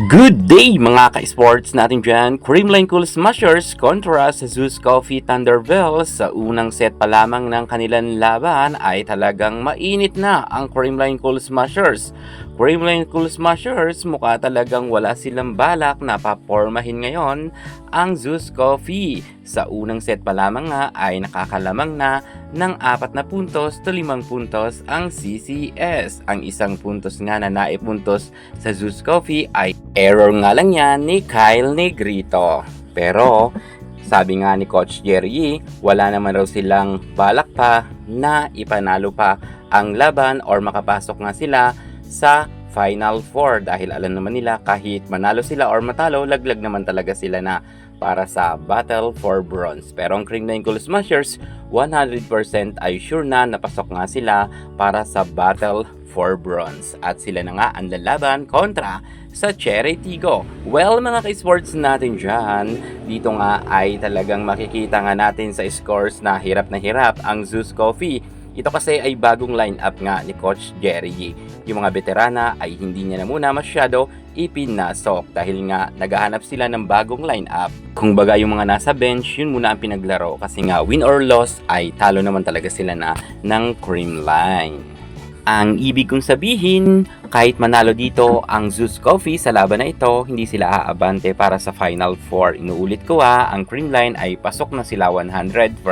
Good day mga ka-sports natin dyan. Creamline Cool Smashers kontra sa Zeus Coffee Thunderbells. Sa unang set pa lamang ng kanilang laban ay talagang mainit na ang Creamline Cool Smashers. Creamline Cool Smashers mukha talagang wala silang balak na papormahin ngayon ang Zeus Coffee. Sa unang set pa lamang nga ay nakakalamang na ng 4 na puntos to 5 puntos ang CCS. Ang isang puntos nga na naipuntos sa Zeus Coffee ay error nga lang yan ni Kyle Negrito. Pero sabi nga ni Coach Jerry, wala naman raw silang balak pa na ipanalo pa ang laban or makapasok nga sila sa Final Four dahil alam naman nila kahit manalo sila or matalo, laglag naman talaga sila na para sa Battle for Bronze. Pero ang Creamline Cool Smashers, 100% ay sure na napasok nga sila para sa Battle for Bronze. At sila na nga ang lalaban kontra sa Cherry Tigo. Well, mga ka-sports natin dyan, dito nga ay talagang makikita nga natin sa scores na hirap ang Zeus Coffee. Ito kasi ay bagong lineup nga ni Coach Jerry. Yung mga veterana ay hindi niya na muna masyado ipinasok dahil nga naghahanap sila ng bagong lineup. Kung baga yung mga nasa bench, yun muna ang pinaglaro kasi nga win or loss ay talo naman talaga sila na ng Creamline. Ang ibig kong sabihin, kahit manalo dito ang Zeus Coffee sa laban na ito, hindi sila aabante para sa Final Four. Inuulit ko ang Creamline ay pasok na sila 100%.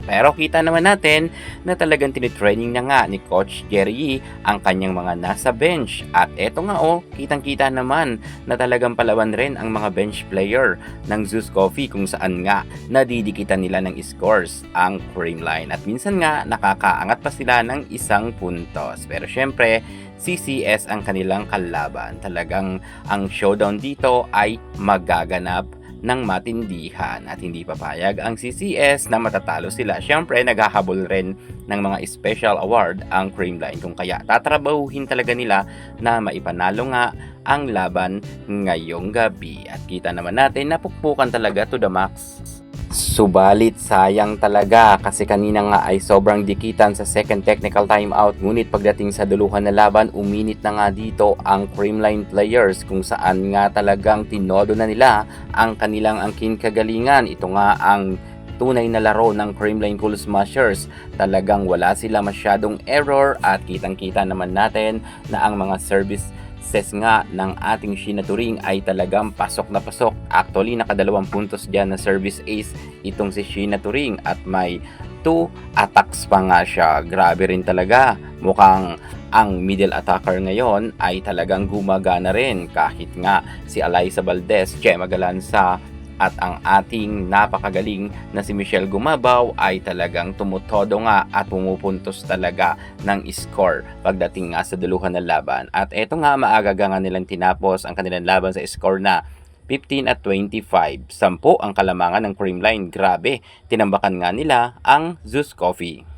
Pero kita naman natin na talagang tinitraining na nga ni Coach Jerry ang kanyang mga nasa bench. At eto nga kitang-kita naman na talagang palawan rin ang mga bench player ng Zeus Coffee kung saan nga nadidikitan nila ng scores ang Creamline. At minsan nga nakakaangat pa sila ng 1 punto. Pero syempre, CCS ang kanilang kalaban. Talagang ang showdown dito ay magaganap ng matindihan at hindi papayag ang CCS na matatalo sila. Syempre, naghahabol rin ng mga special award ang Creamline kung kaya tatrabahuhin talaga nila na maipanalo nga ang laban ngayong gabi. At kita naman natin na pukpukan talaga to the max. Subalit sayang talaga kasi kanina nga ay sobrang dikitan sa second technical timeout, ngunit pagdating sa duluhan na laban uminit na nga dito ang Creamline players kung saan nga talagang tinodo na nila ang kanilang angkin kagalingan. Ito nga ang tunay na laro ng Creamline Cool Smashers. Talagang wala sila masyadong error at kitang-kita naman natin na ang mga service nga ng ating Sheena Turing ay talagang pasok na pasok. Actually, nakadalawang puntos dyan na service ace itong si Sheena Turing at may 2 attacks pa nga siya. Grabe rin talaga. Mukhang ang middle attacker ngayon ay talagang gumagana rin kahit nga si Alyssa Valdez, Chema Galanza at ang ating napakagaling na si Michelle Gumabaw ay talagang tumutodo nga at pumupuntos talaga ng score pagdating nga sa duluhan ng laban. At eto nga maaga nga nilang tinapos ang kanilang laban sa score na 15-25. 10 ang kalamangan ng Creamline. Grabe, tinambakan nga nila ang Zeus Coffee.